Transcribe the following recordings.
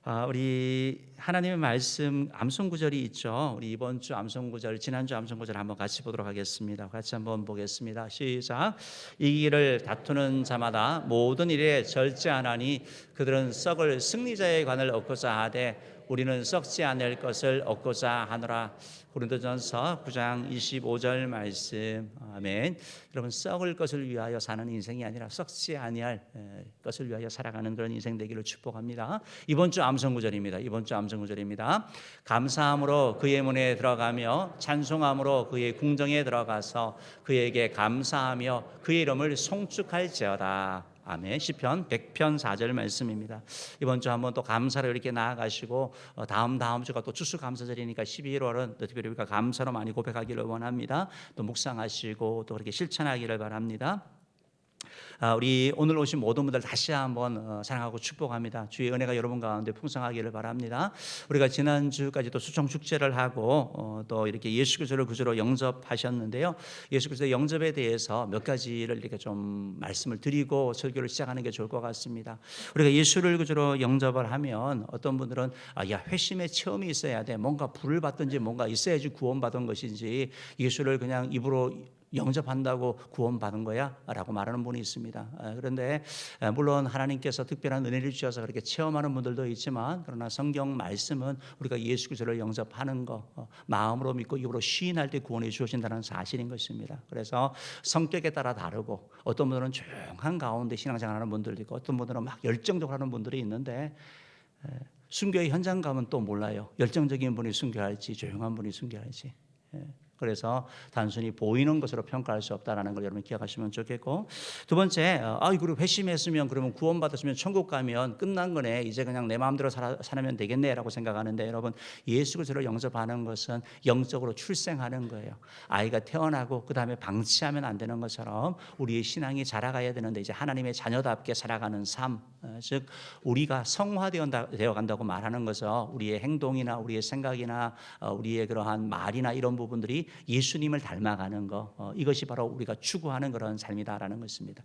우리 하나님의 말씀 암송 구절이 있죠. 우리 이번 주 암송 구절, 지난주 암송 구절 한번 같이 보도록 하겠습니다. 같이 한번 보겠습니다. 시작. 이 길을 다투는 자마다 모든 일에 절제하나니 그들은 썩을 승리자의 관을 얻고자 하되 우리는 썩지 않을 것을 얻고자 하노라. 고린도전서 9장 25절 말씀. 아멘. 여러분, 썩을 것을 위하여 사는 인생이 아니라 썩지 아니할 것을 위하여 살아가는 그런 인생 되기를 축복합니다. 이번 주 암송 구절입니다. 이번 주 암송 구절입니다. 감사함으로 그의 문에 들어가며 찬송함으로 그의 궁정에 들어가서 그에게 감사하며 그의 이름을 송축할지어다. 아멘. 시편 100편 4절 말씀입니다. 이번 주 한번 또 감사로 이렇게 나아가시고 다음 주가 또 추수감사절이니까 11월은 특별히 우리가 감사로 많이 고백하기를 원합니다. 또 묵상하시고 또 그렇게 실천하기를 바랍니다. 우리 오늘 오신 모든 분들 다시 한번 사랑하고 축복합니다. 주의 은혜가 여러분 가운데 풍성하기를 바랍니다. 우리가 지난주까지 또 수청 축제를 하고 또 이렇게 예수 그리스도를 구주로 영접하셨는데요. 예수 그리스도의 영접에 대해서 몇 가지를 이렇게 좀 말씀을 드리고 설교를 시작하는 게 좋을 것 같습니다. 우리가 예수를 구주로 영접을 하면 어떤 분들은 회심의 체험이 있어야 돼. 뭔가 불을 받든지 뭔가 있어야지 구원받은 것인지 예수를 그냥 입으로 영접한다고 구원받은 거야? 라고 말하는 분이 있습니다. 그런데 물론 하나님께서 특별한 은혜를 주셔서 그렇게 체험하는 분들도 있지만 그러나 성경 말씀은 우리가 예수 그리스도를 영접하는 거 마음으로 믿고 입으로 시인할 때 구원해 주신다는 사실인 것입니다. 그래서 성격에 따라 다르고 어떤 분들은 조용한 가운데 신앙생활하는 분들도 있고 어떤 분들은 막 열정적으로 하는 분들이 있는데 순교의 현장 가면 또 몰라요. 열정적인 분이 순교할지 조용한 분이 순교할지. 그래서 단순히 보이는 것으로 평가할 수 없다는 걸 여러분 기억하시면 좋겠고, 두 번째, 그리고 회심했으면 그러면 구원받았으면 천국 가면 끝난 거네, 이제 그냥 내 마음대로 살면 되겠네라고 생각하는데, 여러분 예수 그리스도를 영접하는 것은 영적으로 출생하는 거예요. 아이가 태어나고 그 다음에 방치하면 안 되는 것처럼 우리의 신앙이 자라가야 되는데 이제 하나님의 자녀답게 살아가는 삶, 즉 우리가 성화되어 간다고 말하는 것은 우리의 행동이나 우리의 생각이나 우리의 그러한 말이나 이런 부분들이 예수님을 닮아가는 거, 이것이 바로 우리가 추구하는 그런 삶이다라는 것입니다.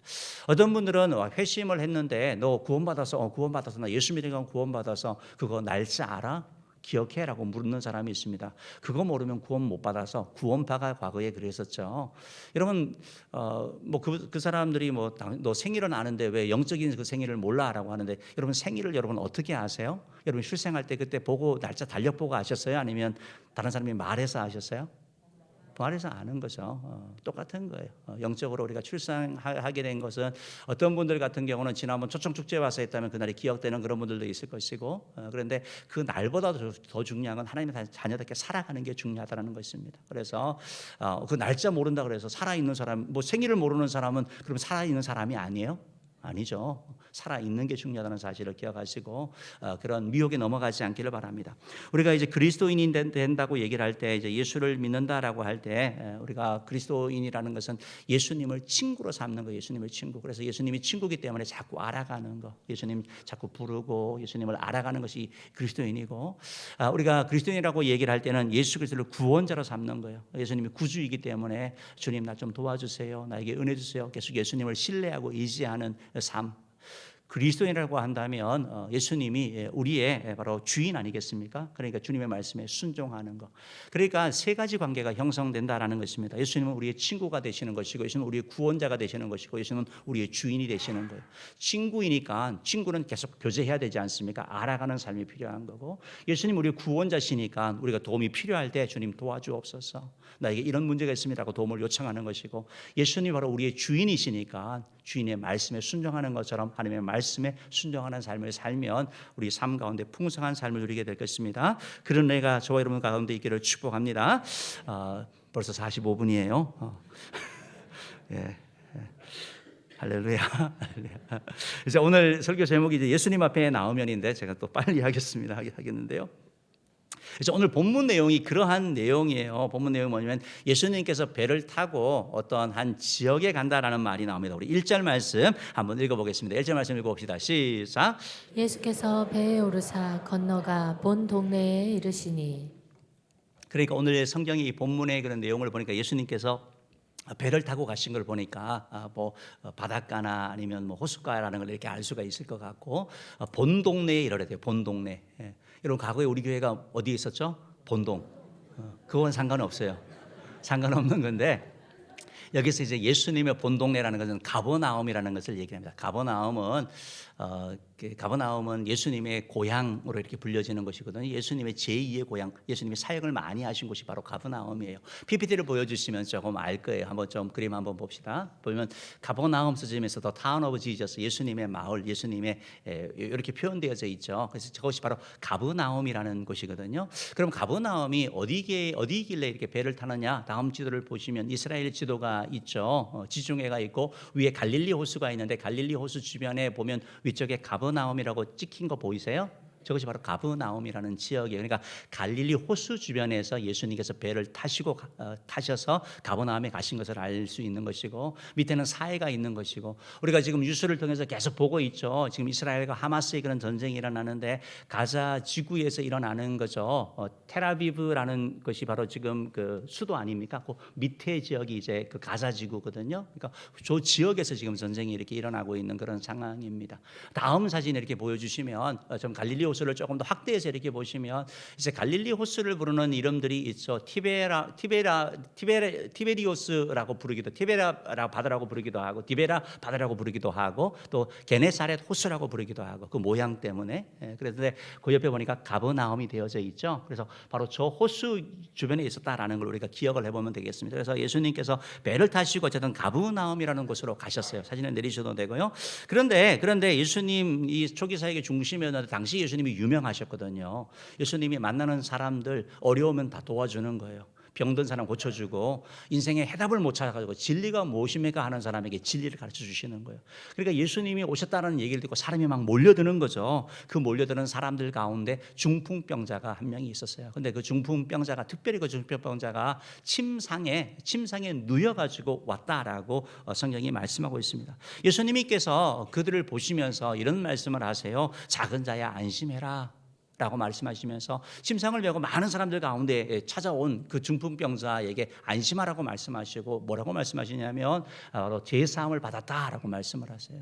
어떤 분들은 회심을 했는데 너 구원받아서 나 예수 믿으니까 구원받아서 그거 날짜 알아? 기억해라고 묻는 사람이 있습니다. 그거 모르면 구원 못 받아서 구원파가 과거에 그랬었죠. 여러분 그 사람들이 너 생일은 아는데 왜 영적인 그 생일을 몰라라고 하는데, 여러분 생일을 여러분 어떻게 아세요? 여러분 출생할 때 그때 보고 날짜 달력 보고 아셨어요? 아니면 다른 사람이 말해서 아셨어요? 말해서 아는 거죠. 똑같은 거예요. 영적으로 우리가 출산하게 된 것은 어떤 분들 같은 경우는 지난번 초청축제 와서 했다면 그날이 기억되는 그런 분들도 있을 것이고, 그런데 그 날보다도 더 중요한 건 하나님의 자녀답게 살아가는 게 중요하다는 것입니다. 그래서 그 날짜 모른다 그래서 살아있는 사람, 생일을 모르는 사람은 그럼 살아있는 사람이 아니에요? 아니죠. 살아있는 게 중요하다는 사실을 기억하시고 그런 미혹에 넘어가지 않기를 바랍니다. 우리가 이제 그리스도인이 된다고 얘기를 할 때, 이제 예수를 믿는다라고 할 때 우리가 그리스도인이라는 것은 예수님을 친구로 삼는 거, 예수님을 친구. 그래서 예수님이 친구이기 때문에 자꾸 알아가는 거, 예수님 자꾸 부르고 예수님을 알아가는 것이 그리스도인이고, 우리가 그리스도인이라고 얘기를 할 때는 예수 그리스도를 구원자로 삼는 거예요. 예수님이 구주이기 때문에 주님 나 좀 도와주세요, 나에게 은혜 주세요, 계속 예수님을 신뢰하고 의지하는 삶. 그리스도인이라고 한다면 예수님이 우리의 바로 주인 아니겠습니까? 그러니까 주님의 말씀에 순종하는 것. 그러니까 세 가지 관계가 형성된다라는 것입니다. 예수님은 우리의 친구가 되시는 것이고, 예수님은 우리의 구원자가 되시는 것이고, 예수님은 우리의 주인이 되시는 거예요. 친구이니까 친구는 계속 교제해야 되지 않습니까? 알아가는 삶이 필요한 거고, 예수님 우리의 구원자시니까 우리가 도움이 필요할 때 주님 도와주옵소서, 나에게 이런 문제가 있습니다라고 도움을 요청하는 것이고, 예수님이 바로 우리의 주인이시니까 주인의 말씀에 순종하는 것처럼 하나님의 말씀에 순종하는 삶을 살면 우리 삶 가운데 풍성한 삶을 누리게 될 것입니다. 그런 은혜가 저와 여러분 가운데 있기를 축복합니다. 벌써 45분이에요. 예. 할렐루야. 이제 오늘 설교 제목이 이제 예수님 앞에 나오면인데 제가 또 빨리 하겠는데요. 그래서 오늘 본문 내용이 그러한 내용이에요. 본문 내용이 뭐냐면 예수님께서 배를 타고 어떤 한 지역에 간다라는 말이 나옵니다. 우리 1절 말씀 한번 읽어보겠습니다. 1절 말씀 읽어봅시다. 시작. 예수께서 배에 오르사 건너가 본 동네에 이르시니. 그러니까 오늘 성경의 이 본문의 그런 내용을 보니까 예수님께서 배를 타고 가신 걸 보니까 바닷가나 아니면 호숫가라는 걸 이렇게 알 수가 있을 것 같고, 본 동네에 이러래 돼요. 본 동네. 여러분 과거에 우리 교회가 어디에 있었죠? 본동. 그건 상관없어요. 상관없는 건데, 여기서 이제 예수님의 본 동네라는 것은 가버나움이라는 것을 얘기합니다. 가버나움은 예수님의 고향으로 이렇게 불려지는 것이거든요. 예수님의 제2의 고향, 예수님이 사역을 많이 하신 곳이 바로 가버나움이에요. PPT를 보여주시면 조금 알 거예요. 한번 좀 그림 한번 봅시다. 보면 가버나움 쓰지면서 더 타운 오브 지저스, 예수님의 마을, 예수님의 이렇게 표현되어져 있죠. 그래서 저것이 바로 가버나움이라는 곳이거든요. 그럼 가버나움이 어디길래 이렇게 배를 타느냐? 다음 지도를 보시면 이스라엘 지도가 있죠. 지중해가 있고 위에 갈릴리 호수가 있는데, 갈릴리 호수 주변에 보면 위쪽에 가버나움이라고 찍힌 거 보이세요? 저것이 바로 가버나움이라는 지역이에요. 그러니까 갈릴리 호수 주변에서 예수님께서 배를 타셔서 가버나움에 가신 것을 알 수 있는 것이고, 밑에는 사해가 있는 것이고, 우리가 지금 뉴스를 통해서 계속 보고 있죠. 지금 이스라엘과 하마스의 그런 전쟁이 일어나는데 가자 지구에서 일어나는 거죠. 텔아비브라는 것이 바로 지금 그 수도 아닙니까? 그 밑에 지역이 이제 그 가자 지구거든요. 그러니까 저 지역에서 지금 전쟁이 이렇게 일어나고 있는 그런 상황입니다. 다음 사진 이렇게 보여주시면 좀 갈릴리 호수를 조금 더 확대해서 이렇게 보시면 이제 갈릴리 호수를 부르는 이름들이 있죠. 티베리오스라고 부르기도, 티베라 바다라고 부르기도 하고, 디베라 바다라고 부르기도 하고, 또 게네사렛 호수라고 부르기도 하고, 그 모양 때문에. 그런데 그 옆에 보니까 가버나움이 되어져 있죠. 그래서 바로 저 호수 주변에 있었다라는 걸 우리가 기억을 해보면 되겠습니다. 그래서 예수님께서 배를 타시고 어쨌든 가버나움이라는 곳으로 가셨어요. 사진을 내리셔도 되고요. 그런데 예수님 이 초기 사역의 중심이었는데 당시 예수님이 유명하셨거든요. 예수님이 만나는 사람들 어려우면 다 도와주는 거예요. 병든 사람 고쳐주고, 인생에 해답을 못 찾아가지고 진리가 무엇입니까 하는 사람에게 진리를 가르쳐 주시는 거예요. 그러니까 예수님이 오셨다는 얘기를 듣고 사람이 막 몰려드는 거죠. 그 몰려드는 사람들 가운데 중풍병자가 한 명이 있었어요. 근데 그 중풍병자가, 특별히 그 중풍병자가 침상에 누여가지고 왔다라고 성경이 말씀하고 있습니다. 예수님께서 그들을 보시면서 이런 말씀을 하세요. 작은 자야 안심해라 라고 말씀하시면서 침상을 메고 많은 사람들 가운데 찾아온 그 중풍병자에게 안심하라고 말씀하시고, 뭐라고 말씀하시냐면 바로 제사함을 받았다라고 말씀을 하세요.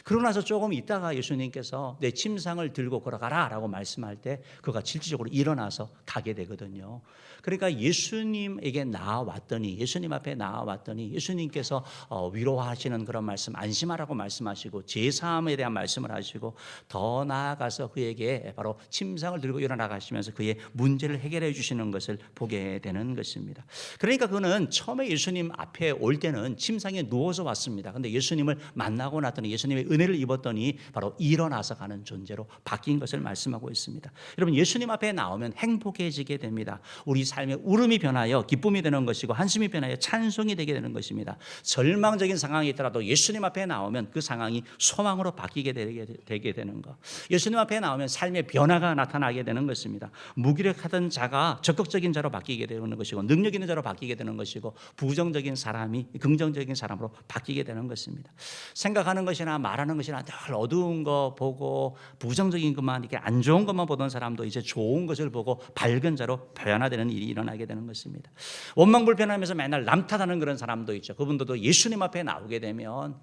그러고 나서 조금 있다가 예수님께서 내 침상을 들고 걸어가라 라고 말씀할 때 그가 실질적으로 일어나서 가게 되거든요. 그러니까 예수님에게 나아왔더니, 예수님 앞에 나아왔더니 예수님께서 위로하시는 그런 말씀, 안심하라고 말씀하시고, 제사함에 대한 말씀을 하시고, 더 나아가서 그에게 바로 침상을 들고 일어나 가시면서 그의 문제를 해결해 주시는 것을 보게 되는 것입니다. 그러니까 그는 처음에 예수님 앞에 올 때는 침상에 누워서 왔습니다. 근데 예수님을 만나고 났더니, 예수님의 은혜를 입었더니 바로 일어나서 가는 존재로 바뀐 것을 말씀하고 있습니다. 여러분, 예수님 앞에 나오면 행복해지게 됩니다. 우리 삶의 울음이 변하여 기쁨이 되는 것이고, 한숨이 변하여 찬송이 되게 되는 것입니다. 절망적인 상황이 있더라도 예수님 앞에 나오면 그 상황이 소망으로 바뀌게 되게 되는 것. 예수님 앞에 나오면 삶의 변화가 나타나게 되는 것입니다. 무기력하던 자가 적극적인 자로 바뀌게 되는 것이고, 능력 있는 자로 바뀌게 되는 것이고, 부정적인 사람이 긍정적인 사람으로 바뀌게 되는 것입니다. 생각하는 것이나 말하는 것이나 늘 어두운 거 보고 부정적인 것만, 이렇게 안 좋은 것만 보던 사람도 이제 좋은 것을 보고 밝은 자로 변화되는 일이 일어나게 되는 것입니다. 원망불평하면서 맨날 남 탓하는 그런 사람도 있죠. 그분들도 예수님 앞에 나오게 되면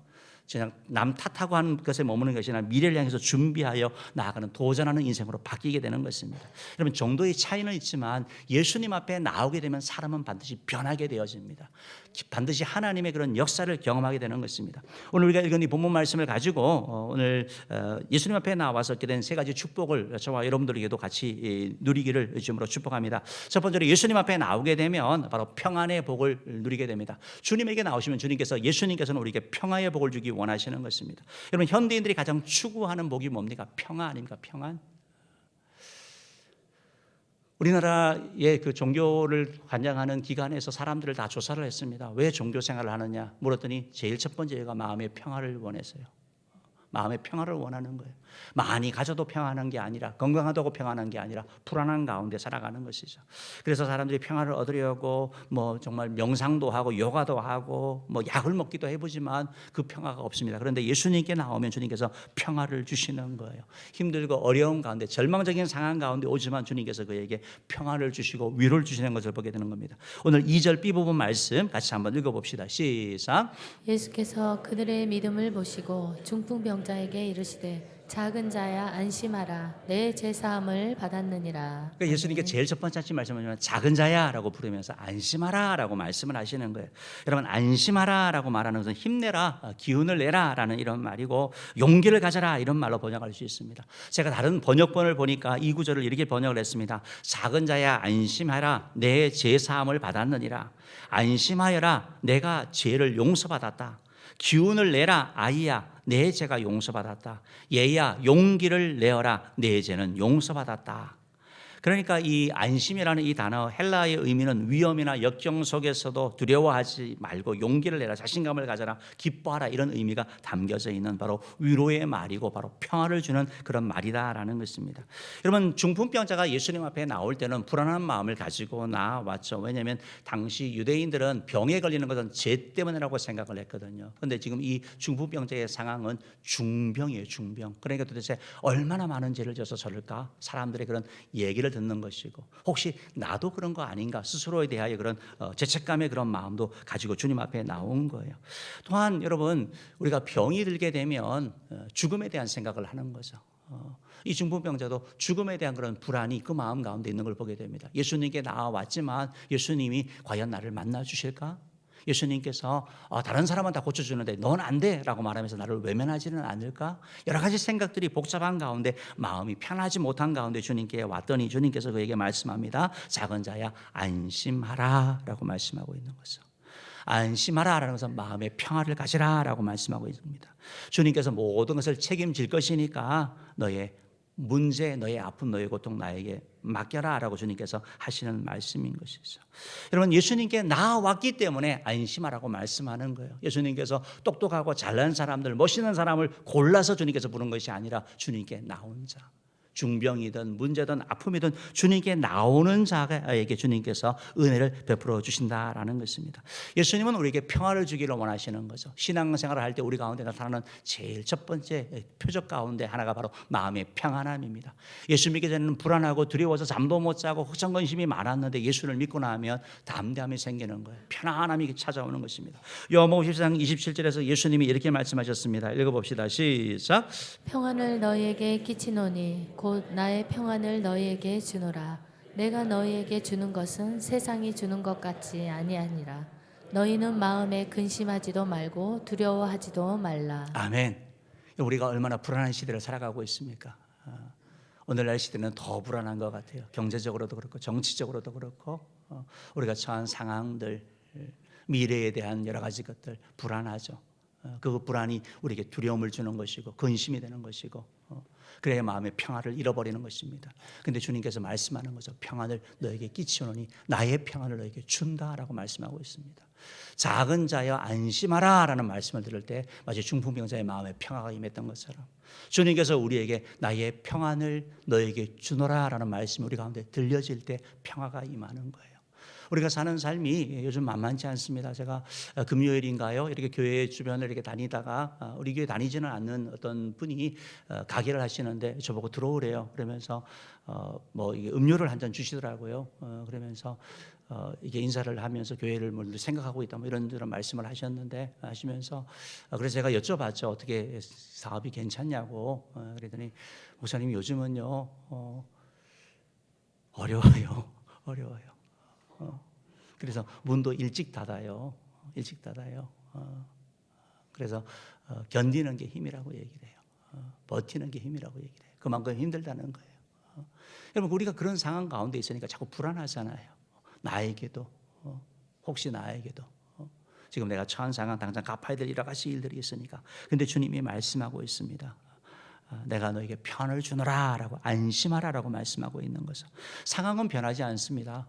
그냥 남 탓하고 하는 것에 머무는 것이 아니라 미래를 향해서 준비하여 나아가는, 도전하는 인생으로 바뀌게 되는 것입니다. 여러분, 정도의 차이는 있지만 예수님 앞에 나오게 되면 사람은 반드시 변하게 되어집니다. 반드시 하나님의 그런 역사를 경험하게 되는 것입니다. 오늘 우리가 읽은 이 본문 말씀을 가지고 오늘 예수님 앞에 나와서 얻게 된 세 가지 축복을 저와 여러분들에게도 같이 누리기를 주님으로 축복합니다. 첫 번째로, 예수님 앞에 나오게 되면 바로 평안의 복을 누리게 됩니다. 주님에게 나오시면 예수님께서는 우리에게 평화의 복을 주기 원하시는 것입니다. 여러분, 현대인들이 가장 추구하는 복이 뭡니까? 평화 아닙니까? 평안. 우리나라의 그 종교를 관장하는 기관에서 사람들을 다 조사를 했습니다. 왜 종교 생활을 하느냐 물었더니 제일 첫 번째가 마음의 평화를 원했어요. 마음의 평화를 원하는 거예요. 많이 가져도 평안한 게 아니라, 건강하다고 평안한 게 아니라 불안한 가운데 살아가는 것이죠. 그래서 사람들이 평화를 얻으려고 뭐 정말 명상도 하고 요가도 하고 뭐 약을 먹기도 해보지만 그 평화가 없습니다. 그런데 예수님께 나오면 주님께서 평화를 주시는 거예요. 힘들고 어려운 가운데, 절망적인 상황 가운데 오지만 주님께서 그에게 평화를 주시고 위로를 주시는 것을 보게 되는 겁니다. 오늘 2절 B 부분 말씀 같이 한번 읽어봅시다. 시작. 예수께서 그들의 믿음을 보시고 중풍병자에게 이르시되 작은 자야 안심하라 내 제사함을 받았느니라. 그러니까 예수님께 제일 첫 번째 말씀은 작은 자야라고 부르면서 안심하라라고 말씀을 하시는 거예요. 여러분, 안심하라라고 말하는 것은 힘내라, 기운을 내라라는 이런 말이고, 용기를 가져라 이런 말로 번역할 수 있습니다. 제가 다른 번역본을 보니까 이 구절을 이렇게 번역을 했습니다. 작은 자야 안심하라 내 제사함을 받았느니라. 안심하여라 내가 죄를 용서받았다. 기운을 내라 아이야 내 죄가 용서받았다. 얘야 용기를 내어라 내 죄는 용서받았다. 그러니까 이 안심이라는 이 단어, 헬라의 의미는 위험이나 역경 속에서도 두려워하지 말고 용기를 내라, 자신감을 가져라, 기뻐하라, 이런 의미가 담겨져 있는 바로 위로의 말이고 바로 평화를 주는 그런 말이다라는 것입니다. 여러분, 중풍병자가 예수님 앞에 나올 때는 불안한 마음을 가지고 나왔죠. 왜냐하면 당시 유대인들은 병에 걸리는 것은 죄 때문이라고 생각을 했거든요. 그런데 지금 이 중풍병자의 상황은 중병이에요. 중병. 그러니까 도대체 얼마나 많은 죄를 져서 저럴까? 사람들의 그런 얘기를 듣는 것이고, 혹시 나도 그런 거 아닌가 스스로에 대하여 그런 죄책감의 그런 마음도 가지고 주님 앞에 나온 거예요. 또한 여러분, 우리가 병이 들게 되면 죽음에 대한 생각을 하는 거죠. 이 중풍병자도 죽음에 대한 그런 불안이 그 마음 가운데 있는 걸 보게 됩니다. 예수님께 나와왔지만 예수님이 과연 나를 만나 주실까? 예수님께서 다른 사람은 다 고쳐주는데 넌 안 돼 라고 말하면서 나를 외면하지는 않을까? 여러 가지 생각들이 복잡한 가운데 마음이 편하지 못한 가운데 주님께 왔더니 주님께서 그에게 말씀합니다. 작은 자야 안심하라 라고 말씀하고 있는 거죠. 안심하라 라는 것은 마음의 평화를 가지라 라고 말씀하고 있습니다. 주님께서 모든 것을 책임질 것이니까 너의 문제, 너의 아픔, 너의 고통 나에게 맡겨라 라고 주님께서 하시는 말씀인 것이죠. 여러분, 예수님께 나왔기 때문에 안심하라고 말씀하는 거예요. 예수님께서 똑똑하고 잘난 사람들, 멋있는 사람을 골라서 주님께서 부른 것이 아니라 주님께 나온 자, 중병이든 문제든 아픔이든 주님께 나오는 자에게 주님께서 은혜를 베풀어 주신다라는 것입니다. 예수님은 우리에게 평화를 주기를 원하시는 거죠. 신앙생활을 할 때 우리 가운데 나타나는 제일 첫 번째 표적 가운데 하나가 바로 마음의 평안함입니다. 예수 믿기 전에는 불안하고 두려워서 잠도 못 자고 걱정건심이 많았는데 예수를 믿고 나면 담대함이 생기는 거예요. 편안함이 찾아오는 것입니다. 요한복음 10장 27절에서 예수님이 이렇게 말씀하셨습니다. 읽어봅시다. 시작. 평안을 너희에게 끼치노니 곧 나의 평안을 너희에게 주노라. 내가 너희에게 주는 것은 세상이 주는 것 같지 아니하니라. 너희는 마음에 근심하지도 말고 두려워하지도 말라. 아멘. 우리가 얼마나 불안한 시대를 살아가고 있습니까? 오늘날 시대는 더 불안한 것 같아요. 경제적으로도 그렇고 정치적으로도 그렇고 우리가 처한 상황들, 미래에 대한 여러 가지 것들 불안하죠. 그 불안이 우리에게 두려움을 주는 것이고 근심이 되는 것이고 그래야 마음의 평화를 잃어버리는 것입니다. 그런데 주님께서 말씀하는 거죠. 평안을 너에게 끼치오노니 나의 평안을 너에게 준다라고 말씀하고 있습니다. 작은 자여 안심하라 라는 말씀을 들을 때 마치 중풍병자의 마음에 평화가 임했던 것처럼 주님께서 우리에게 나의 평안을 너에게 주노라 라는 말씀이 우리 가운데 들려질 때 평화가 임하는 거예요. 우리가 사는 삶이 요즘 만만치 않습니다. 제가 금요일인가요? 이렇게 교회 주변을 이렇게 다니다가 우리 교회 다니지는 않는 어떤 분이 가게를 하시는데 저보고 들어오래요. 그러면서 뭐 음료를 한 잔 주시더라고요. 그러면서 이게 인사를 하면서 교회를 생각하고 있다 뭐 이런 말씀을 하시면서 그래서 제가 여쭤봤죠. 어떻게 사업이 괜찮냐고. 그랬더니 목사님이 요즘은요 어려워요. 그래서 문도 일찍 닫아요. 그래서 견디는 게 힘이라고 얘기를 해요. 버티는 게 힘이라고 얘기를 해요. 그만큼 힘들다는 거예요. 여러분, 우리가 그런 상황 가운데 있으니까 자꾸 불안하잖아요. 나에게도 혹시 나에게도 지금 내가 처한 상황 당장 갚아야 될 여러 가지 일들이 있으니까. 근데 주님이 말씀하고 있습니다. 내가 너에게 평안을 주노라 라고 안심하라 라고 말씀하고 있는 거죠. 상황은 변하지 않습니다.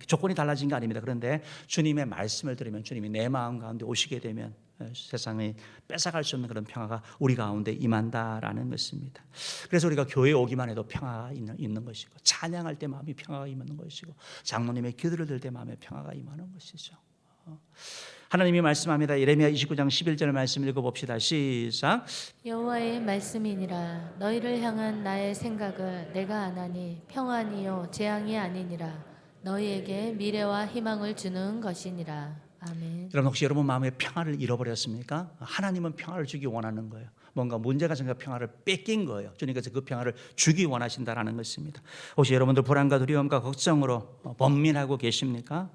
조건이 달라진 게 아닙니다. 그런데 주님의 말씀을 들으면 주님이 내 마음 가운데 오시게 되면 세상이 뺏어갈 수 없는 그런 평화가 우리 가운데 임한다라는 것입니다. 그래서 우리가 교회에 오기만 해도 평화가 있는 것이고, 찬양할 때 마음이 평화가 임하는 것이고, 장로님의 기도를 들 때 마음에 평화가 임하는 것이죠. 하나님이 말씀합니다. 예레미야 29장 11절 말씀 읽어봅시다. 시작. 여호와의 말씀이니라. 너희를 향한 나의 생각을 내가 아나니 평안이요 재앙이 아니니라. 너희에게 미래와 희망을 주는 것이니라. 아멘. 여러분, 혹시 여러분 마음에 평화를 잃어버렸습니까? 하나님은 평화를 주기 원하는 거예요. 뭔가 문제가 생겨 평화를 뺏긴 거예요. 주님께서 그 평화를 주기 원하신다라는 것입니다. 혹시 여러분들 불안과 두려움과 걱정으로 번민하고 계십니까?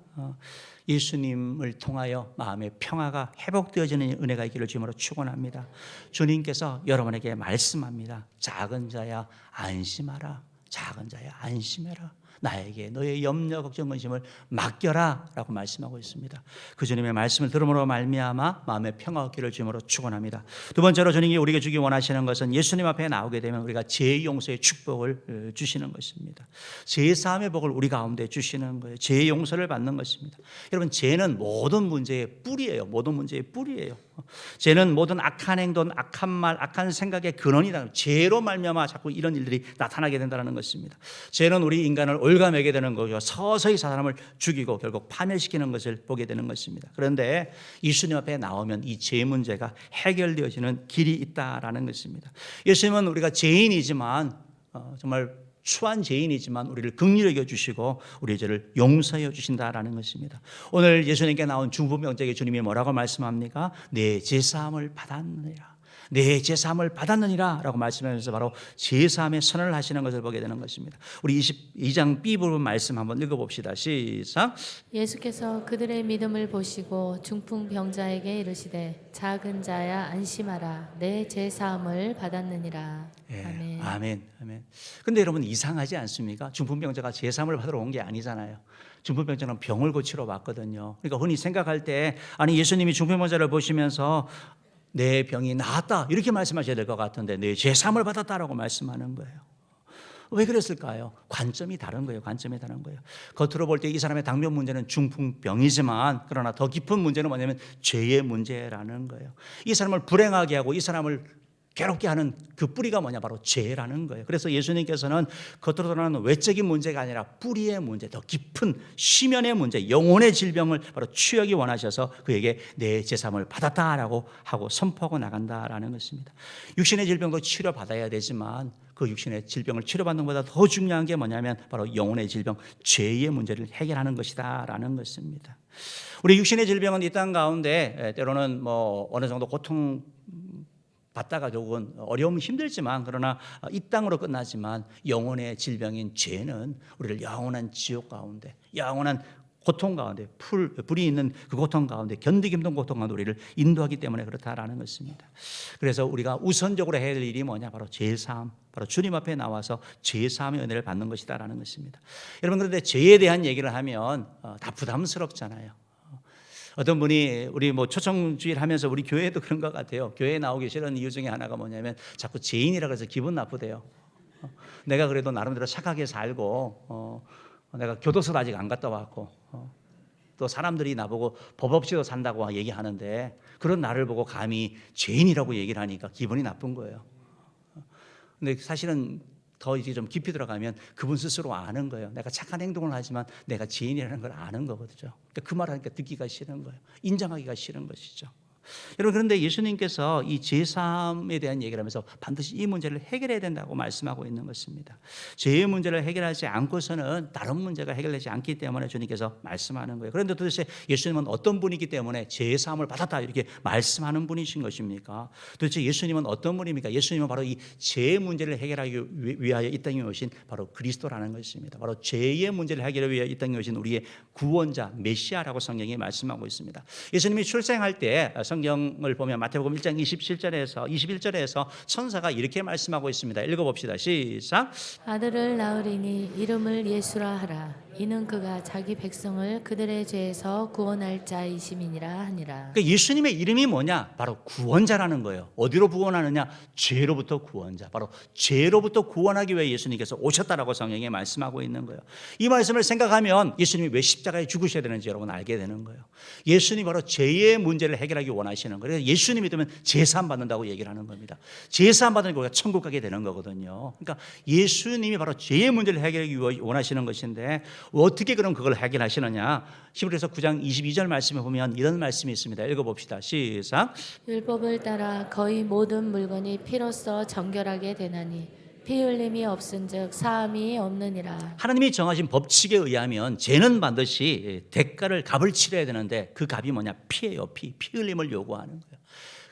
예수님을 통하여 마음의 평화가 회복되어지는 은혜가 있기를 주님으로 축원합니다. 주님께서 여러분에게 말씀합니다. 작은 자야 안심하라. 작은 자야 안심해라. 나에게 너의 염려 걱정 근심을 맡겨라 라고 말씀하고 있습니다. 그 주님의 말씀을 들음으로 말미암아 마음의 평화 얻기를 주님으로 축원합니다. 두 번째로 주님이 우리에게 주기 원하시는 것은 예수님 앞에 나오게 되면 우리가 죄 용서의 축복을 주시는 것입니다. 죄 사함의 복을 우리 가운데 주시는 거예요. 죄 용서를 받는 것입니다. 여러분, 죄는 모든 문제의 뿌리예요. 모든 문제의 뿌리예요. 죄는 모든 악한 행동, 악한 말, 악한 생각의 근원이다. 죄로 말미암아 자꾸 이런 일들이 나타나게 된다는 것입니다. 죄는 우리 인간을 올가매게 되는 거죠. 서서히 사람을 죽이고 결국 파멸시키는 것을 보게 되는 것입니다. 그런데 예수님 앞에 나오면 이 죄 문제가 해결되어지는 길이 있다라는 것입니다. 예수님은 우리가 죄인이지만 정말 추한 죄인이지만 우리를 긍휼히 여겨주시고 우리의 죄를 용서해 주신다라는 것입니다. 오늘 예수님께 나온 중풍병자에게 주님이 뭐라고 말씀합니까? 내 죄사함을 받았느니라. 내 죄사함을 받았느니라 라고 말씀하면서 바로 죄사함의 선언을 하시는 것을 보게 되는 것입니다. 우리 22장 B 부분 말씀 한번 읽어봅시다. 시작. 예수께서 그들의 믿음을 보시고 중풍병자에게 이르시되 작은 자야 안심하라. 내 죄사함을 받았느니라. 예, 아멘. 아멘. 아멘. 근데 여러분, 이상하지 않습니까? 중풍병자가 죄사함을 받으러 온 게 아니잖아요. 중풍병자는 병을 고치러 왔거든요. 그러니까 흔히 생각할 때 아니 예수님이 중풍병자를 보시면서 내 병이 나았다 이렇게 말씀하셔야 될 것 같은데 내 죄사함을 받았다라고 말씀하는 거예요. 왜 그랬을까요? 관점이 다른 거예요. 관점이 다른 거예요. 겉으로 볼 때 이 사람의 당면 문제는 중풍병이지만 그러나 더 깊은 문제는 뭐냐면 죄의 문제라는 거예요. 이 사람을 불행하게 하고 이 사람을 괴롭게 하는 그 뿌리가 뭐냐? 바로 죄라는 거예요. 그래서 예수님께서는 겉으로 드러나는 외적인 문제가 아니라 뿌리의 문제, 더 깊은 심연의 문제, 영혼의 질병을 바로 치유하기 원하셔서 그에게 내 죄사함을 받았다라고 하고 선포하고 나간다라는 것입니다. 육신의 질병도 치료받아야 되지만 그 육신의 질병을 치료받는 것보다 더 중요한 게 뭐냐면 바로 영혼의 질병, 죄의 문제를 해결하는 것이다라는 것입니다. 우리 육신의 질병은 이 땅 가운데 때로는 어느 정도 고통 받다가 조금 어려움은 힘들지만 그러나 이 땅으로 끝나지만 영혼의 질병인 죄는 우리를 영원한 지옥 가운데 영원한 고통 가운데 불이 있는 그 고통 가운데 견디기 힘든 고통 가운데 우리를 인도하기 때문에 그렇다라는 것입니다. 그래서 우리가 우선적으로 해야 될 일이 뭐냐? 바로 죄사함, 바로 주님 앞에 나와서 죄사함의 은혜를 받는 것이다라는 것입니다. 여러분, 그런데 죄에 대한 얘기를 하면 다 부담스럽잖아요. 어떤 분이 우리 초청주일 하면서 우리 교회도 그런 것 같아요. 교회에 나오기 싫은 이유 중에 하나가 뭐냐면 자꾸 죄인이라 그래서 기분 나쁘대요. 내가 그래도 나름대로 착하게 살고 내가 교도소도 아직 안 갔다 왔고 또 사람들이 나보고 법 없이도 산다고 얘기하는데 그런 나를 보고 감히 죄인이라고 얘기를 하니까 기분이 나쁜 거예요. 근데 사실은 더 이제 좀 깊이 들어가면 그분 스스로 아는 거예요. 내가 착한 행동을 하지만 내가 죄인이라는 걸 아는 거거든요. 그러니까 그 말을 하니까 듣기가 싫은 거예요. 인정하기가 싫은 것이죠. 여러분, 그런데 예수님께서 이 죄사함에 대한 얘기를 하면서 반드시 이 문제를 해결해야 된다고 말씀하고 있는 것입니다. 죄의 문제를 해결하지 않고서는 다른 문제가 해결되지 않기 때문에 주님께서 말씀하는 거예요. 그런데 도대체 예수님은 어떤 분이기 때문에 죄사함을 받았다 이렇게 말씀하는 분이신 것입니까? 도대체 예수님은 어떤 분입니까? 예수님은 바로 이 죄의 문제를 해결하기 위하여 이 땅에 오신 바로 그리스도라는 것입니다. 바로 죄의 문제를 해결하기 위하여 이 땅에 오신 우리의 구원자 메시아라고 성경이 말씀하고 있습니다. 예수님이 출생할 때 성경을 보면 마태복음 1장 21절에서 천사가 이렇게 말씀하고 있습니다. 읽어봅시다. 시작. 아들을 낳으리니 이름을 예수라 하라. 이는 그가 자기 백성을 그들의 죄에서 구원할 자이심이니라 하니라. 그러니까 예수님의 이름이 뭐냐? 바로 구원자라는 거예요. 어디로 구원하느냐? 죄로부터 구원자. 바로 죄로부터 구원하기 위해 예수님께서 오셨다라고 성경에 말씀하고 있는 거예요. 이 말씀을 생각하면 예수님이 왜 십자가에 죽으셔야 되는지 여러분 알게 되는 거예요. 예수님이 바로 죄의 문제를 해결하기 원하시는 거예요. 그래서 예수님 믿으면 제사함 받는다고 얘기를 하는 겁니다. 제사함 받으면 우리가 천국 가게 되는 거거든요. 그러니까 예수님이 바로 죄의 문제를 해결하기 원하시는 것인데 어떻게 그럼 그걸 해결하시느냐? 히브리서 9장 22절 말씀에 보면 이런 말씀이 있습니다. 읽어봅시다. 시작. 율법을 따라 거의 모든 물건이 피로써 정결하게 되나니 피 흘림이 없은즉 사함이 없느니라. 하나님이 정하신 법칙에 의하면 죄는 반드시 대가를 값을 치러야 되는데 그 값이 뭐냐? 피예요. 피 흘림을 요구하는 거예요.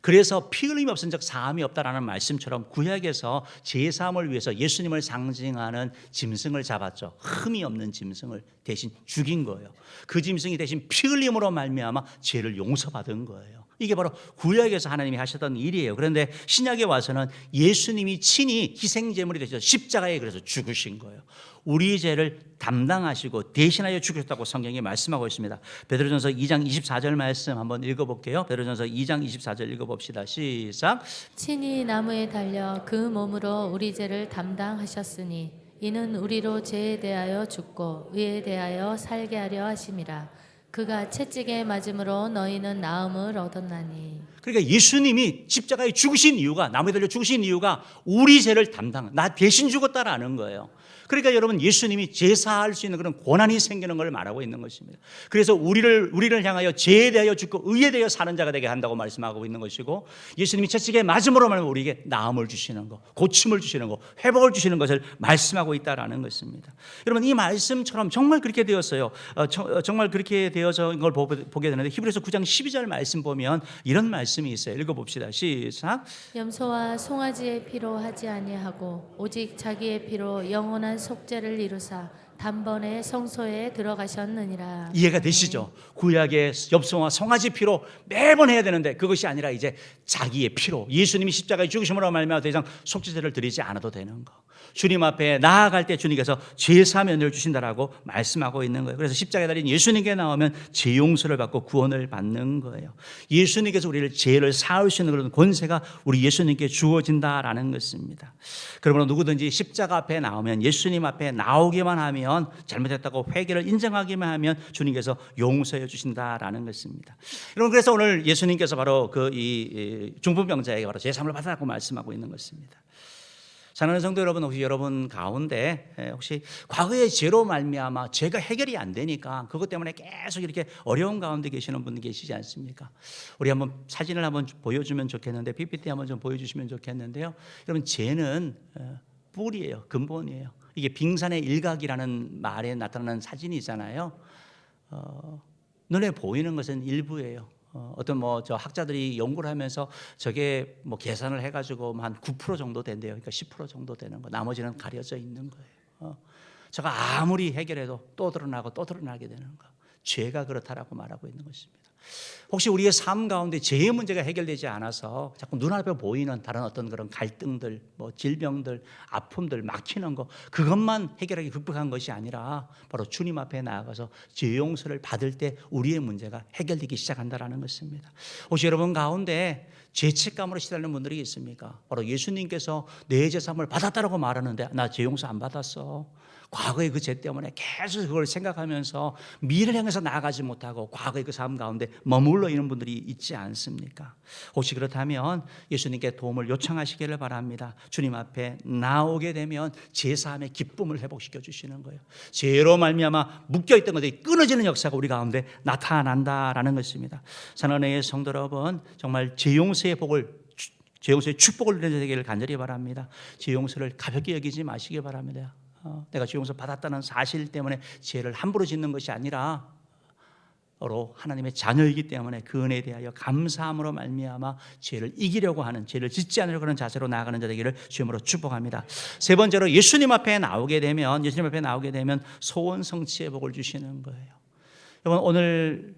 그래서 피 흘림이 없은즉 사함이 없다라는 말씀처럼 구약에서 제사함을 위해서 예수님을 상징하는 짐승을 잡았죠. 흠이 없는 짐승을 대신 죽인 거예요. 그 짐승이 대신 피 흘림으로 말미암아 죄를 용서받은 거예요. 이게 바로 구약에서 하나님이 하셨던 일이에요. 그런데 신약에 와서는 예수님이 친히 희생제물이 되셔서 십자가에 그래서 죽으신 거예요. 우리 죄를 담당하시고 대신하여 죽으셨다고 성경이 말씀하고 있습니다. 베드로전서 2장 24절 말씀 한번 읽어볼게요. 베드로전서 2장 24절 읽어봅시다. 시작. 친히 나무에 달려 그 몸으로 우리 죄를 담당하셨으니 이는 우리로 죄에 대하여 죽고 의에 대하여 살게 하려 하심이라. 그가 채찍에 맞음으로 너희는 나음을 얻었나니. 그러니까 예수님이 십자가에 죽으신 이유가, 나무에 달려 죽으신 이유가 우리 죄를 나 대신 죽었다라는 거예요. 그러니까 여러분, 예수님이 제사할 수 있는 그런 권한이 생기는 걸 말하고 있는 것입니다. 그래서 우리를 향하여 죄에 대하여 죽고 의에 대하여 사는 자가 되게 한다고 말씀하고 있는 것이고, 예수님이 채찍에 맞음으로 말하면 우리에게 나음을 주시는 거, 고침을 주시는 거, 회복을 주시는 것을 말씀하고 있다라는 것입니다. 여러분, 이 말씀처럼 정말 그렇게 되었어요. 정말 그렇게 되어진 걸 보게 되는데, 히브리서 9장 12절 말씀 보면 이런 말씀이 있어요. 읽어봅시다. 시작. 염소와 송아지의 피로 하지 아니하고 오직 자기의 피로 영원한 속죄를 이루사 단번에 성소에 들어가셨느니라. 이해가 되시죠? 구약의 엽송과 송아지 피로 매번 해야 되는데 그것이 아니라 이제 자기의 피로, 예수님이 십자가에 죽으심으로 말미암아 더 이상 속죄제를 드리지 않아도 되는 거. 주님 앞에 나아갈 때 주님께서 죄사면을 주신다라고 말씀하고 있는 거예요. 그래서 십자가에 달린 예수님께 나오면 죄 용서를 받고 구원을 받는 거예요. 예수님께서 우리를 죄를 사할 수 있는 그런 권세가 우리 예수님께 주어진다라는 것입니다. 그러므로 누구든지 십자가 앞에 나오면, 예수님 앞에 나오기만 하면, 잘못했다고 회개를 인정하기만 하면 주님께서 용서해 주신다라는 것입니다. 여러분, 그래서 오늘 예수님께서 바로 이 중풍병자에게 바로 제사함을 받으라고 말씀하고 있는 것입니다. 사랑하는 성도 여러분, 혹시 여러분 가운데 혹시 과거의 죄로 말미암아 죄가 해결이 안 되니까 그것 때문에 계속 이렇게 어려운 가운데 계시는 분 계시지 않습니까? 우리 한번 사진을 한번 보여주면 좋겠는데, PPT 한번 좀 보여주시면 좋겠는데요. 여러분, 죄는 뿌리예요, 근본이에요. 이게 빙산의 일각이라는 말에 나타나는 사진이잖아요. 눈에 보이는 것은 일부예요. 어떤 저 학자들이 연구를 하면서 저게 계산을 해가지고 한 9% 정도 된대요. 그러니까 10% 정도 되는 거. 나머지는 가려져 있는 거예요. 저가 아무리 해결해도 또 드러나고 또 드러나게 되는 거. 죄가 그렇다라고 말하고 있는 것입니다. 혹시 우리의 삶 가운데 죄의 문제가 해결되지 않아서 자꾸 눈앞에 보이는 다른 어떤 그런 갈등들, 질병들, 아픔들, 막히는 거, 그것만 해결하기 극복한 것이 아니라 바로 주님 앞에 나아가서 죄 용서를 받을 때 우리의 문제가 해결되기 시작한다라는 것입니다. 혹시 여러분 가운데 죄책감으로 시달리는 분들이 있습니까? 바로 예수님께서 내 죄사함을 받았다라고 말하는데 나 죄 용서 안 받았어. 과거의 그 죄 때문에 계속 그걸 생각하면서 미래를 향해서 나아가지 못하고 과거의 그 삶 가운데 머물러 있는 분들이 있지 않습니까? 혹시 그렇다면 예수님께 도움을 요청하시기를 바랍니다. 주님 앞에 나오게 되면 제사함의 기쁨을 회복시켜 주시는 거예요. 죄로 말미암아 묶여있던 것들이 끊어지는 역사가 우리 가운데 나타난다라는 것입니다. 사랑하는 성도 여러분, 정말 죄 용서의 축복을 누리시기를 간절히 바랍니다. 죄 용서를 가볍게 여기지 마시기 바랍니다. 내가 죄 용서 받았다는 사실 때문에 죄를 함부로 짓는 것이 아니라 바로 하나님의 자녀이기 때문에 그 은혜에 대하여 감사함으로 말미암아 죄를 이기려고 하는, 죄를 짓지 않으려고 하는 자세로 나아가는 자 되기를 주님으로 축복합니다. 세 번째로 예수님 앞에 나오게 되면 소원 성취의 복을 주시는 거예요. 여러분, 오늘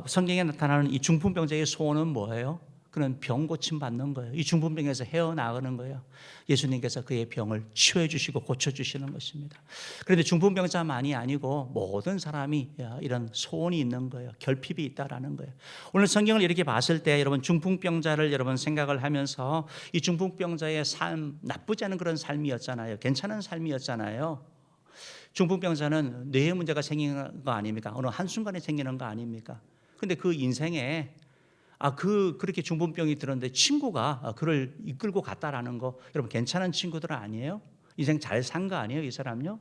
성경에 나타나는 이 중풍병자의 소원은 뭐예요? 그는 병 고침 받는 거예요. 이 중풍병에서 헤어나가는 거예요. 예수님께서 그의 병을 치유해 주시고 고쳐주시는 것입니다. 그런데 중풍병자만이 아니고 모든 사람이 이런 소원이 있는 거예요. 결핍이 있다라는 거예요. 오늘 성경을 이렇게 봤을 때 여러분 중풍병자를 여러분 생각을 하면서 이 중풍병자의 삶 나쁘지 않은 그런 삶이었잖아요. 괜찮은 삶이었잖아요. 중풍병자는 뇌에 문제가 생기는 거 아닙니까? 어느 한순간에 생기는 거 아닙니까? 근데 그 인생에 그렇게 중풍병이 들었는데 친구가 그를 이끌고 갔다라는 거, 여러분 괜찮은 친구들 아니에요? 인생 잘 산 거 아니에요, 이 사람요?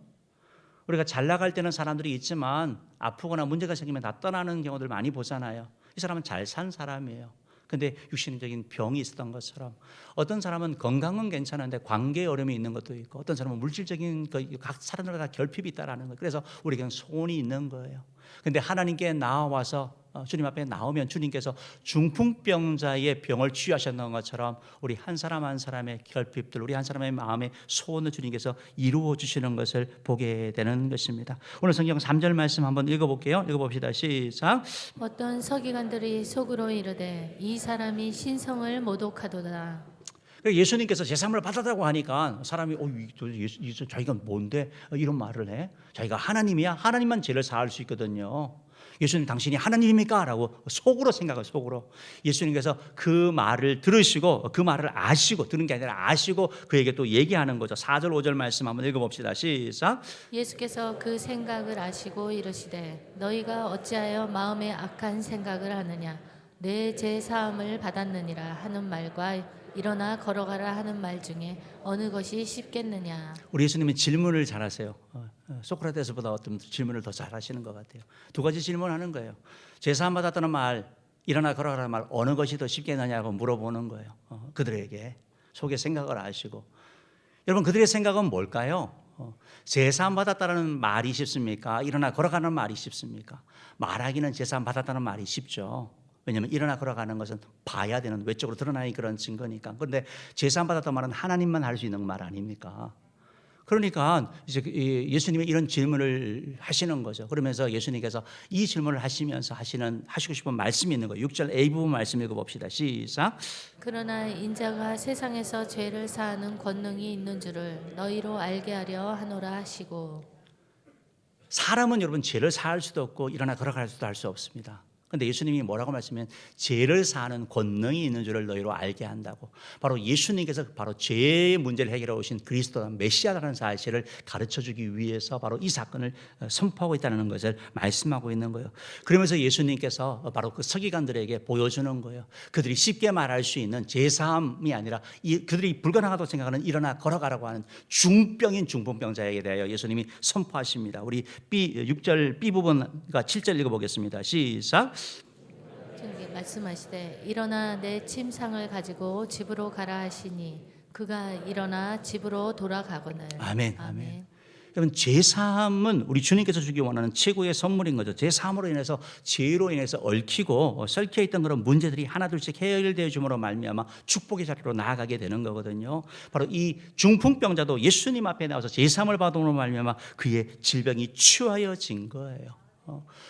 우리가 잘 나갈 때는 사람들이 있지만 아프거나 문제가 생기면 다 떠나는 경우들 많이 보잖아요. 이 사람은 잘 산 사람이에요. 근데 육신적인 병이 있었던 것처럼 어떤 사람은 건강은 괜찮은데 관계에 어려움이 있는 것도 있고 어떤 사람은 물질적인 각 사람들마다 결핍이 있다라는 거예요. 그래서 우리에게는 소원이 있는 거예요. 근데 하나님께 나와서 주님 앞에 나오면 주님께서 중풍병자의 병을 치유하셨던 것처럼 우리 한 사람 한 사람의 결핍들, 우리 한 사람의 마음의 소원을 주님께서 이루어 주시는 것을 보게 되는 것입니다. 오늘 성경 3절 말씀 한번 읽어볼게요. 읽어봅시다. 시작. 어떤 서기관들이 속으로 이르되 이 사람이 신성을 모독하도다. 예수님께서 제사함을 받았다고 하니까 사람이 자기가 뭔데 이런 말을 해? 자기가 하나님이야? 하나님만 죄를 사할 수 있거든요. 예수님 당신이 하나님입니까? 라고 속으로 생각을 속으로. 예수님께서 그 말을 들으시고 그 말을 아시고 들은 게 아니라 아시고 그에게 또 얘기하는 거죠. 4절 5절 말씀 한번 읽어봅시다. 시작. 예수께서 그 생각을 아시고 이르시되 너희가 어찌하여 마음에 악한 생각을 하느냐. 내 죄 사함을 받았느니라 하는 말과 일어나 걸어가라 하는 말 중에 어느 것이 쉽겠느냐. 우리 예수님은 질문을 잘하세요. 소크라테스보다 어떤 질문을 더 잘하시는 것 같아요. 두 가지 질문하는 거예요. 제사함 받았다는 말, 일어나 걸어가라는 말 어느 것이 더 쉽겠느냐고 물어보는 거예요. 그들에게 속의 생각을 아시고. 여러분 그들의 생각은 뭘까요? 제사함 받았다는 말이 쉽습니까? 일어나 걸어가는 말이 쉽습니까? 말하기는 제사함 받았다는 말이 쉽죠. 왜냐하면 일어나 걸어가는 것은 봐야 되는 외적으로 드러나는 그런 증거니까. 그런데 제사함 받았다는 말은 하나님만 할 수 있는 말 아닙니까? 그러니까 이제 예수님이 이런 질문을 하시는 거죠. 그러면서 예수님께서 이 질문을 하시면서 하시고 싶은 말씀이 있는 거예요. 6절 A 부분 말씀 읽어봅시다. 시작. 그러나 인자가 세상에서 죄를 사하는 권능이 있는 줄을 너희로 알게 하려 하노라 하시고. 사람은 여러분 죄를 사할 수도 없고 일어나 걸어갈 수도 할 수 없습니다. 그런데 예수님이 뭐라고 말씀하면 죄를 사하는 권능이 있는 줄을 너희로 알게 한다고. 바로 예수님께서 바로 죄의 문제를 해결해 오신 그리스도 메시아라는 사실을 가르쳐주기 위해서 바로 이 사건을 선포하고 있다는 것을 말씀하고 있는 거예요. 그러면서 예수님께서 바로 그 서기관들에게 보여주는 거예요. 그들이 쉽게 말할 수 있는 죄사함이 아니라 그들이 불가능하다고 생각하는 일어나 걸어가라고 하는 중병인 중풍병자에게 대하여 예수님이 선포하십니다. 우리 6절 B 부분과 7절 읽어보겠습니다. 시작. 말씀하시되 일어나 내 침상을 가지고 집으로 가라 하시니 그가 일어나 집으로 돌아가거늘. 아멘. 아멘. 여러분 죄사함은 우리 주님께서 주기 원하는 최고의 선물인 거죠. 죄사함으로 인해서 죄로 인해서 얽히고 썩혀 있던 그런 문제들이 하나둘씩 해결되어 줌으로 말미암아 축복의 자리로 나아가게 되는 거거든요. 바로 이 중풍병자도 예수님 앞에 나와서 죄사함을 받음으로 말미암아 그의 질병이 치유하여진 거예요.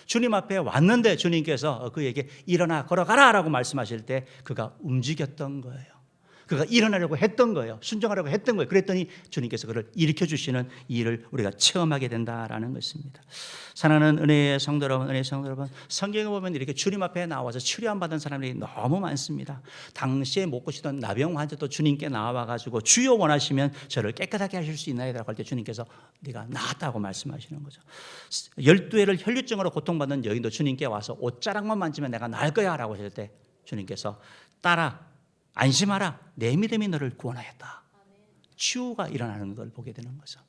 주님 앞에 왔는데 주님께서 그에게 일어나 걸어가라 라고 말씀하실 때 그가 움직였던 거예요. 그가 일어나려고 했던 거예요. 순종하려고 했던 거예요. 그랬더니 주님께서 그를 일으켜 주시는 일을 우리가 체험하게 된다라는 것입니다. 사랑하는 은혜의 성도 여러분, 은혜의 성도 여러분, 성경에 보면 이렇게 주님 앞에 나와서 치료함 받은 사람들이 너무 많습니다. 당시에 못 고치던 나병 환자도 주님께 나와가지고 주여 원하시면 저를 깨끗하게 하실 수 있나이다 할 때 주님께서 네가 나았다고 말씀하시는 거죠. 12회를 혈류증으로 고통받는 여인도 주님께 와서 옷자락만 만지면 내가 나을 거야 라고 하실 때 주님께서 따라 안심하라 내 믿음이 너를 구원하였다. 치유가 일어나는 걸 보게 되는 거죠.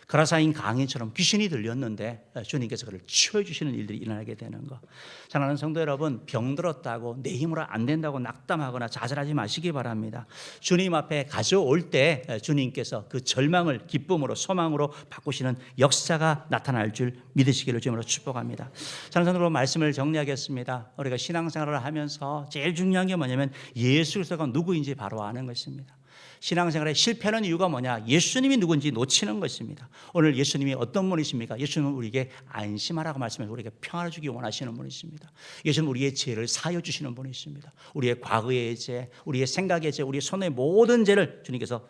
거라사인 강인처럼 귀신이 들렸는데 주님께서 그를 치유해 주시는 일들이 일어나게 되는 거. 사랑하는 성도 여러분, 병들었다고 내 힘으로 안 된다고 낙담하거나 좌절하지 마시기 바랍니다. 주님 앞에 가져올 때 주님께서 그 절망을 기쁨으로 소망으로 바꾸시는 역사가 나타날 줄 믿으시기를 주님으로 축복합니다. 사랑하는 성도 여러분, 말씀을 정리하겠습니다. 우리가 신앙생활을 하면서 제일 중요한 게 뭐냐면 예수 그리스도가 누구인지 바로 아는 것입니다. 신앙생활에 실패하는 이유가 뭐냐? 예수님이 누군지 놓치는 것입니다. 오늘 예수님이 어떤 분이십니까? 예수님은 우리에게 안심하라고 말씀해서 우리에게 평안을 주기 원하시는 분이십니다. 예수님은 우리의 죄를 사하여 주시는 분이십니다. 우리의 과거의 죄, 우리의 생각의 죄, 우리의 손의 모든 죄를 주님께서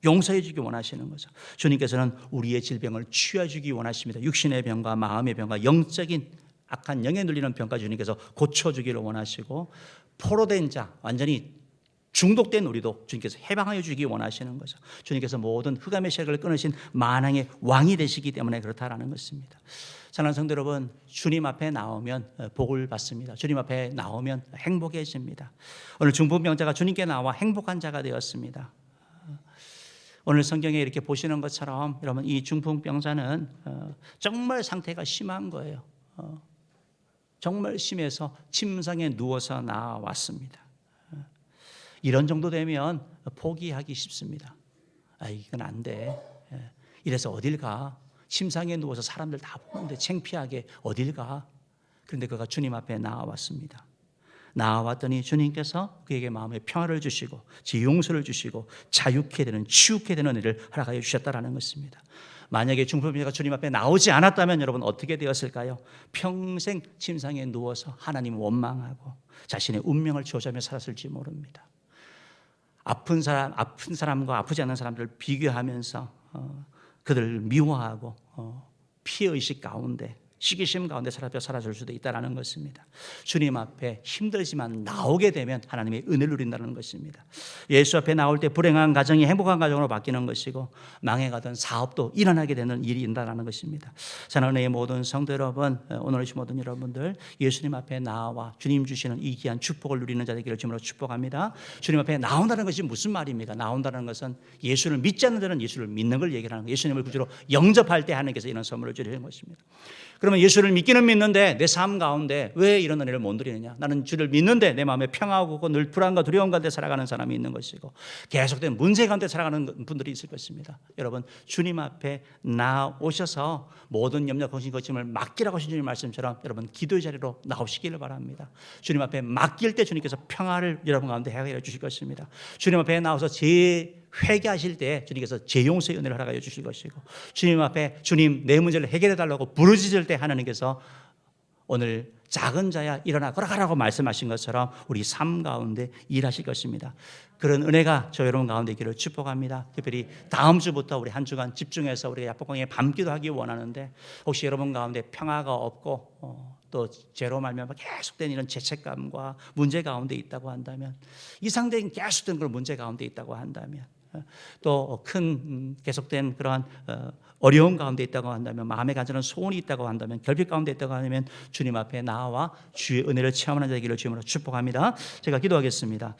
용서해 주기 원하시는 거죠. 주님께서는 우리의 질병을 치유해 주기 원하십니다. 육신의 병과 마음의 병과 영적인 악한 영에 눌리는 병까지 주님께서 고쳐주기를 원하시고, 포로된 자, 완전히 중독된 우리도 주님께서 해방하여 주기 원하시는 거죠. 주님께서 모든 흑암의 세력을 끊으신 만왕의 왕이 되시기 때문에 그렇다라는 것입니다. 사랑하는 성도 여러분, 주님 앞에 나오면 복을 받습니다. 주님 앞에 나오면 행복해집니다. 오늘 중풍병자가 주님께 나와 행복한 자가 되었습니다. 오늘 성경에 이렇게 보시는 것처럼 여러분, 이 중풍병자는 정말 상태가 심한 거예요. 정말 심해서 침상에 누워서 나왔습니다. 이런 정도 되면 포기하기 쉽습니다. 이건 안 돼. 이래서 어딜 가? 침상에 누워서 사람들 다 보는데 창피하게 어딜 가? 그런데 그가 주님 앞에 나와왔습니다. 나와왔더니 주님께서 그에게 마음의 평화를 주시고 용서를 주시고 자유케 되는, 치유케 되는 일을 허락하여 주셨다라는 것입니다. 만약에 중풍병자가 주님 앞에 나오지 않았다면 여러분 어떻게 되었을까요? 평생 침상에 누워서 하나님을 원망하고 자신의 운명을 조져하며 살았을지 모릅니다. 아픈 사람과 아프지 않은 사람들을 비교하면서 그들을 미워하고 피해의식 가운데, 시기심 가운데 살아줄 수도 있다는 것입니다. 주님 앞에 힘들지만 나오게 되면 하나님의 은혜를 누린다는 것입니다. 예수 앞에 나올 때 불행한 가정이 행복한 가정으로 바뀌는 것이고, 망해가던 사업도 일어나게 되는 일이 있다는 것입니다. 사랑하는 모든 성도 여러분, 오늘 오신 모든 여러분들, 예수님 앞에 나와 주님 주시는 이 귀한 축복을 누리는 자 되기를 주님으로 축복합니다. 주님 앞에 나온다는 것이 무슨 말입니까? 나온다는 것은 예수를 믿지 않는 자는 예수를 믿는 걸 얘기하는 거예요. 예수님을 구주로 영접할 때 하나님께서 이런 선물을 주시는 것입니다. 그러면 예수를 믿기는 믿는데 내 삶 가운데 왜 이런 은혜를 못 누리느냐? 나는 주를 믿는데 내 마음에 평화하고 늘 불안과 두려움 가운데 살아가는 사람이 있는 것이고, 계속된 문제 가운데 살아가는 분들이 있을 것입니다. 여러분, 주님 앞에 나오셔서 모든 염려, 걱정, 걱정을 맡기라고 하신 주님 말씀처럼 여러분 기도의 자리로 나오시기를 바랍니다. 주님 앞에 맡길 때 주님께서 평화를 여러분 가운데 해결해 주실 것입니다. 주님 앞에 나와서 회개하실 때 주님께서 재용서의 은혜를 허락하여 주실 것이고, 주님 앞에 주님 내 문제를 해결해 달라고 부르짖을 때 하나님께서 오늘 작은 자야 일어나 걸어가라고 말씀하신 것처럼 우리 삶 가운데 일하실 것입니다. 그런 은혜가 저 여러분 가운데 있기를 축복합니다. 특별히 다음 주부터 우리 한 주간 집중해서 우리가 약복강의 밤기도 하기 원하는데, 혹시 여러분 가운데 평화가 없고 또 죄로 말미암아 계속된 이런 죄책감과 문제 가운데 있다고 한다면, 이상적인 계속된 그런 문제 가운데 있다고 한다면, 또 큰 계속된 그러한 어려움 가운데 있다고 한다면, 마음에 간절한 소원이 있다고 한다면, 결핍 가운데 있다고 한다면 주님 앞에 나와 주의 은혜를 체험하는 자이기를 주님으로 축복합니다. 제가 기도하겠습니다.